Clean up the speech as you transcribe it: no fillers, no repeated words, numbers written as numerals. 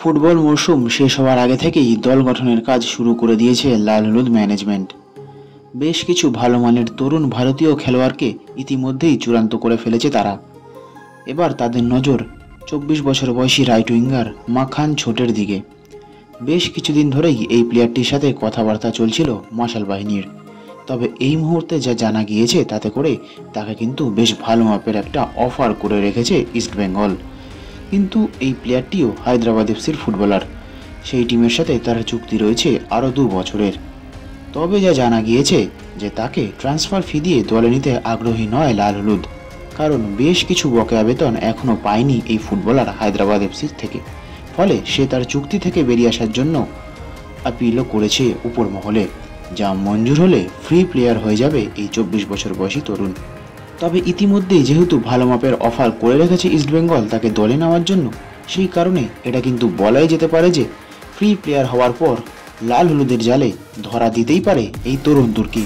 Football মরশুম শেষ হওয়ার আগে থেকেই দল গঠনের কাজ শুরু করে দিয়েছে লাল হলুদ ম্যানেজমেন্ট। বেশ কিছু ভালো মানের তরুণ ভারতীয় খেলোয়াড়কে ইতিমধ্যেই চূড়ান্ত করে ফেলেছে তারা। এবার তাদের নজর 24 বছর বয়সী রাইট উইঙ্গার মাখান ছোটের দিকে। বেশ কিছুদিন ধরেই এই প্লেয়ারটির সাথে কথাবার্তা চলছিল মশাল বাহিনীর। তবে এই মুহূর্তে যা জানা গিয়েছে তাতে করে তাকে কিন্তু বেশ ভালো মাপের একটা অফার করে রেখেছে ইস্টবেঙ্গল। কিন্তু এই প্লেয়ারটিও হায়দ্রাবাদ এফসির ফুটবলার। সেই টিমের সাথে তার চুক্তি রয়েছে আরও 2 বছরের। তবে যা জানা গিয়েছে যে তাকে ট্রান্সফার ফি দিয়ে দলে নিতে আগ্রহী নয় লাল হলুদ, কারণ বেশ কিছু বকেয়া বেতন এখনও পায়নি এই ফুটবলার হায়দ্রাবাদ এফসির থেকে। ফলে সে তার চুক্তি থেকে বেরিয়ে আসার জন্য আপিলও করেছে উপর মহলে, যা মঞ্জুর হলে ফ্রি প্লেয়ার হয়ে যাবে এই 24 বছর বয়সী তরুণ। তবে ইতিমধ্যেই যেহেতু ভালো মাপের অফার করে রেখেছে ইস্টবেঙ্গল তাকে দলে নেওয়ার জন্য, সেই কারণে এটা কিন্তু বলাই যেতে পারে যে ফ্রি প্লেয়ার হওয়ার পর লাল হলুদের জালে ধরা দিতেই পারে এই তরুণ তুর্কি।